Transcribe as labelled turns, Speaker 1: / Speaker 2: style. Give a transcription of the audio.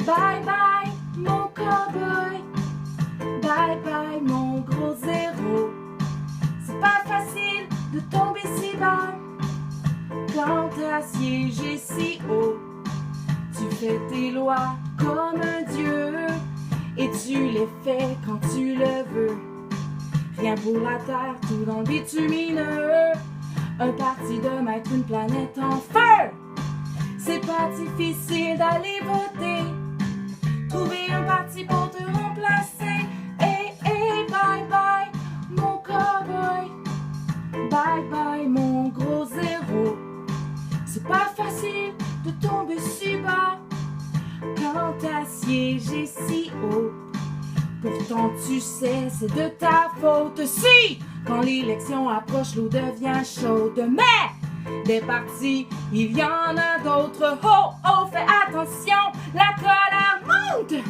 Speaker 1: Bye bye mon cowboy, bye bye mon gros zéro. C'est pas facile de tomber si bas quand t'as siégé si haut. Tu fais tes lois comme un dieu et tu les fais quand tu le veux. Rien pour la terre, tout dans le bitumineux. Un parti de mettre une planète en feu. C'est pas difficile d'aller voter. Trouver un parti pour te remplacer. Hey, hey, bye bye mon cowboy, bye bye mon gros zéro. C'est pas facile de tomber si bas quand t'as siégé si haut. Pourtant tu sais c'est de ta faute si quand l'élection approche l'eau devient chaude. Mais des partis il y en a d'autres. Oh oh fais attention, la colère monte.